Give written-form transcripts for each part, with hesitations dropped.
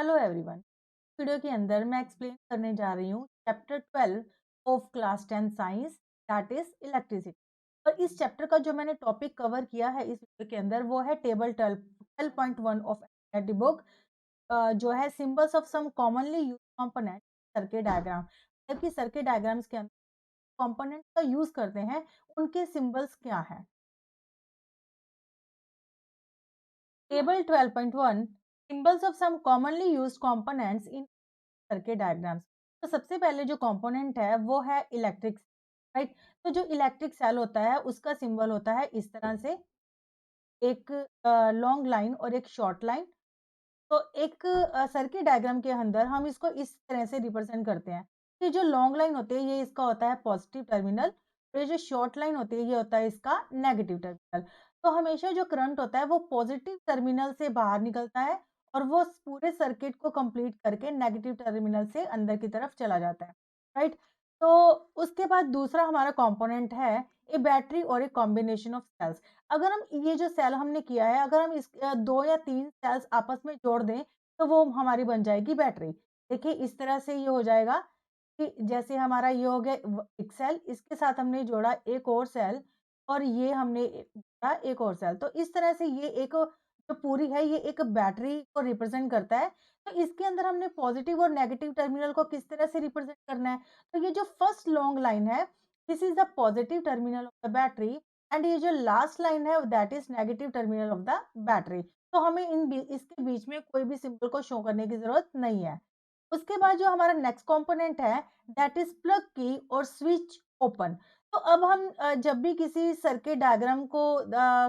Hello everyone. Video के अंदर मैं एक्सप्लेन करने जा रही हूँ chapter 12 of class 10 science, that is electricity. और इस चैप्टर का जो मैंने टॉपिक कवर किया है इस वीडियो के अंदर वो है टेबल 12.1 ऑफ एनसीईआरटी बुक, जो है symbols of some commonly use component circuit diagram. जबकि सर्किट डायग्राम्स के अंदर कंपोनेंट का यूज करते हैं उनके सिंबल्स क्या है। Table 12.1 symbols of some commonly used components in circuit diagrams. तो सबसे पहले जो कंपोनेंट है वो है इलेक्ट्रिक, राइट। तो जो इलेक्ट्रिक सेल होता है उसका सिंबल होता है इस तरह से, एक लॉन्ग लाइन और एक शॉर्ट लाइन। तो एक सर्किट डायग्राम के अंदर हम इसको इस तरह से रिप्रेजेंट करते हैं। ये जो लॉन्ग लाइन होती है ये इसका होता है पॉजिटिव टर्मिनल, और ये जो शॉर्ट लाइन होती है ये होता है इसका नेगेटिव टर्मिनल। तो हमेशा जो करंट होता है वो पॉजिटिव टर्मिनल से बाहर निकलता है और वो पूरे सर्किट को कंप्लीट करके नेगेटिव टर्मिनल से अंदर की तरफ चला जाता है, राइट। तो उसके बाद दूसरा हमारा कंपोनेंट है ए बैटरी और ए कॉम्बिनेशन ऑफ सेल्स। अगर हम ये जो सेल हमने किया है, अगर हम इस 2 या 3 सेल्स आपस में जोड़ दें, तो वो हमारी बन जाएगी बैटरी। देखिए इस तरह से ये हो जाएगा कि जैसे हमारा ये हो गया एक सेल, इसके साथ हमने जोड़ा एक और सेल, और ये हमने जोड़ा एक और सेल। तो इस तरह से ये एक जो पूरी है ये एक बैटरी को रिप्रेजेंट करता है। तो इसके अंदर हमने पॉजिटिव और नेगेटिव टर्मिनल को किस तरह से रिप्रेजेंट करना है। तो ये जो फर्स्ट लॉन्ग लाइन है, this is the positive terminal of the battery, and ये जो लास्ट लाइन है that is negative terminal of the battery. तो हमें इसके बीच में कोई भी सिंबल को शो करने की जरूरत नहीं है। उसके बाद जो हमारा नेक्स्ट कंपोनेंट है दैट इज प्लग की और स्विच ओपन। तो अब हम जब भी किसी सर्किट डायग्राम को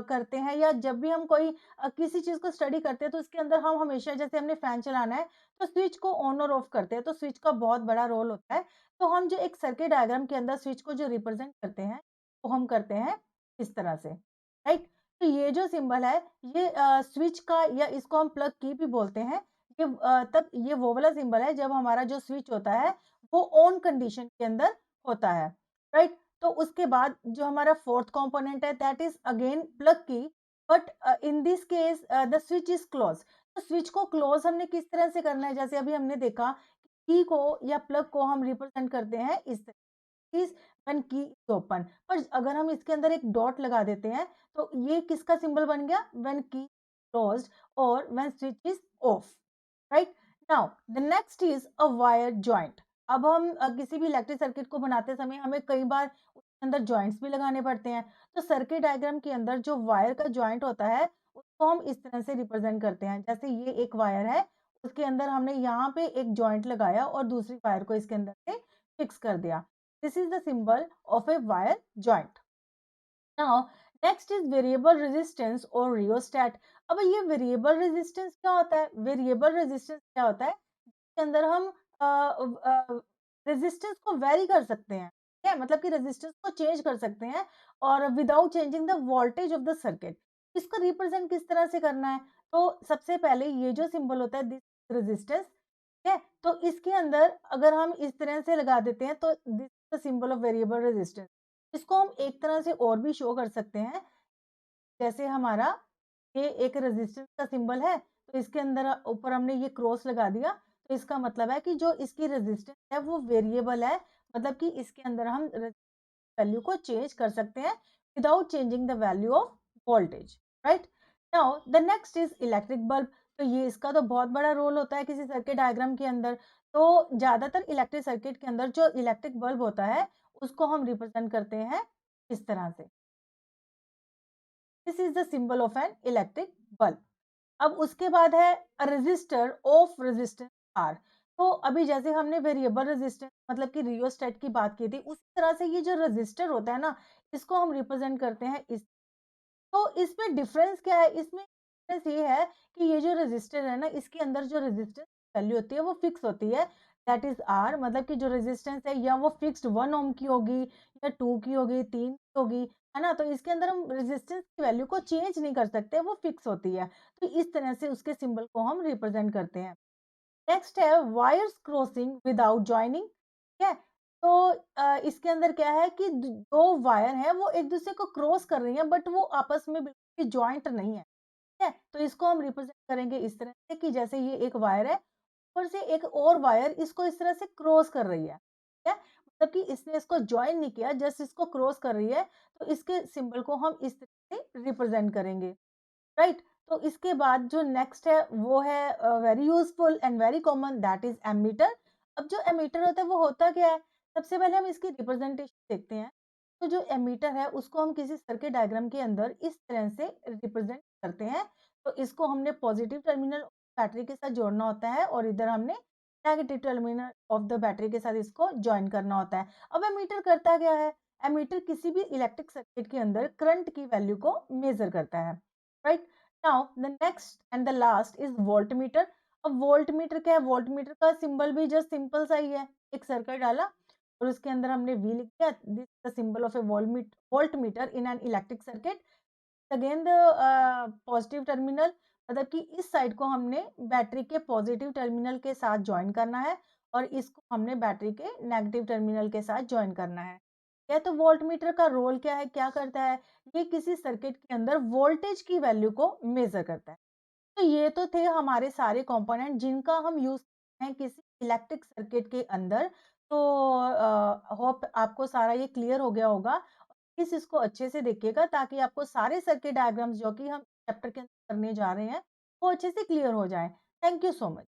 करते हैं, या जब भी हम कोई किसी चीज को स्टडी करते हैं, तो उसके अंदर हम हमेशा, जैसे हमने फैन चलाना है तो स्विच को ऑन और ऑफ करते हैं, तो स्विच का बहुत बड़ा रोल होता है। तो हम जो एक सर्किट डायग्राम के अंदर स्विच को जो रिप्रेजेंट करते हैं वो हम करते हैं इस तरह से, राइट। तो ये जो सिंबल है ये स्विच का, या इसको हम प्लग की भी बोलते हैं। ये तब ये वो वाला सिंबल है जब हमारा जो स्विच होता है वो ऑन कंडीशन के अंदर होता है, राइट। तो उसके बाद जो हमारा फोर्थ कंपोनेंट है दैट इज अगेन प्लग की, but in this case the switch is close. तो स्विच को क्लोज हमने किस तरह से करना है, जैसे अभी हमने देखा की को या प्लग को हम रिप्रेजेंट करते हैं इस तरह इज व्हेन की इज ओपन। पर अगर हम इसके अंदर एक डॉट लगा देते हैं तो ये किसका सिंबल बन गया, व्हेन की क्लोज्ड और when switch is of, right. Now the next is a wire joint. अब हम किसी भी इलेक्ट्रिक सर्किट को बनाते समय हमें कई बार उसके अंदर जॉइंट्स भी लगाने पड़ते हैं। तो सर्किट डायग्राम के अंदर जो वायर का जॉइंट होता है उसको हम इस तरह से रिप्रेजेंट करते हैं। जैसे ये एक वायर है, उसके अंदर हमने यहाँ पे एक जॉइंट लगाया और दूसरी वायर को इसके अंदर से फिक्स कर दिया। This is the symbol of a wire joint. Now next is variable resistance और रियोस्टेट। अब ये वेरिएबल रेजिस्टेंस क्या होता है, वेरिएबल रेजिस्टेंस क्या होता है, इसके अंदर हम रेजिस्टेंस को वेरी कर सकते हैं, ठीक है, मतलब कि रेजिस्टेंस को चेंज कर सकते हैं और without changing the voltage of the circuit. इसको रिप्रेजेंट किस तरह से करना है, तो सबसे पहले ये जो सिंबल होता है दिस रेजिस्टेंस, ठीक है। तो इसके अंदर अगर हम इस तरह से लगा देते हैं तो this the symbol of variable resistance. इसको हम एक तरह से और भी शो कर सकते हैं, जैसे हमारा ये एक रेजिस्टेंस का सिंबल है, तो इसके अंदर ऊपर हमने ये क्रॉस लगा दिया, तो इसका मतलब है कि जो इसकी रेजिस्टेंस है वो वेरिएबल है, मतलब कि इसके अंदर हम वैल्यू को चेंज कर सकते हैं without changing the value of voltage, right. Now the next is electric bulb. तो ये इसका तो बहुत बड़ा रोल होता है किसी सर्किट डायग्राम के अंदर। तो ज्यादातर इलेक्ट्रिक सर्किट के अंदर जो इलेक्ट्रिक बल्ब होता है उसको हम रिप्रेजेंट करते हैं इस तरह से। This is the symbol of an electric bulb. अब उसके बाद है रेजिस्टर ऑफ रेजिस्टेंस आर। तो अभी जैसे हमने वेरिएबल रेजिस्टेंस मतलब कि रियोस्टेट की बात की थी, उसी तरह से ये जो रेजिस्टर होता है ना, इसको हम रिप्रेजेंट करते हैं इस। तो इसमें डिफरेंस क्या है, इसमें डिफरेंस ये है कि ये जो रेजिस्टर है ना, इसके अंदर जो रेजिस्टेंस वैल्यू होती है वो फिक्स होती है, दैट इज आर। मतलब कि जो रेजिस्टेंस है या वो फिक्स्ड 1 ओम की होगी या 2 की होगी, 3 की होगी, है ना। तो इसके अंदर हम रेजिस्टेंस की वैल्यू को चेंज नहीं कर सकते, वो फिक्स होती है। तो इस तरह से उसके सिंबल को हम रिप्रेजेंट करते हैं। नेक्स्ट है वायर्स क्रॉसिंग विदाउट जॉइनिंग, ठीक है। तो इसके अंदर क्या है कि दो वायर हैं वो एक दूसरे को क्रॉस कर रही हैं, बट वो आपस में बिल्कुल भी जॉइंट नहीं है, ठीक है। तो इसको हम रिप्रेजेंट करेंगे इस तरह से कि जैसे ये एक वायर है ऊपर से एक और वायर इसको इस तरह से क्रॉस कर रही है, ठीक है? मतलब कि इसने इसको जॉइन नहीं किया, जस्ट इसको क्रॉस कर रही है, तो इसके सिंबल को हम इस तरह से रिप्रेजेंट करेंगे, राइट? तो इसके बाद जो नेक्स्ट है वो है very useful and very common, that is ammeter. अब जो एमीटर होता है वो होता क्या है? सबसे पहले हम इसकी रिप्रेजेंटेशन देखते हैं। तो जो एमीटर है उसको हम किसी सर्किट डायग्राम के अंदर इस तरह से रिप्रेजेंट करते हैं। तो इसको हमने पॉजिटिव टर्मिनल बैटरी के साथ जोड़ना होता है और इधर हमने negative terminal of the battery के साथ इसको जॉइन करना होता है। अब एमीटर करता क्या है? एमीटर किसी भी इलेक्ट्रिक सर्किट के अंदर करंट की वैल्यू को मेजर करता है, right? Now the next and the last is voltmeter. अब वोल्टमीटर क्या है? वोल्टमीटर का सिंबल भी जस्ट सिंपल सा ही है, एक सर्कल डाला और उसके अंदर हमने वी लिख दिया, this the symbol of A voltmeter in an electric circuit. Again the positive terminal, मतलब कि इस साइड को हमने बैटरी के पॉजिटिव टर्मिनल के साथ ज्वाइन करना है और इसको हमने बैटरी के नेगेटिव टर्मिनल के साथ ज्वाइन करना है। क्या तो वोल्टमीटर का रोल क्या है, क्या करता है? ये किसी सर्किट के अंदर वोल्टेज की वैल्यू को मेजर करता है। तो ये तो थे हमारे सारे कंपोनेंट जिनका हम यूज करते हैं किसी इलेक्ट्रिक सर्किट के अंदर। तो होप आपको सारा ये क्लियर हो गया होगा। प्लीज इसको अच्छे से देखिएगा ताकि आपको सारे सर्किट डायग्राम्स जो कि हम चैप्टर के अंदर करने जा रहे हैं वो अच्छे से क्लियर हो जाए। Thank you so much.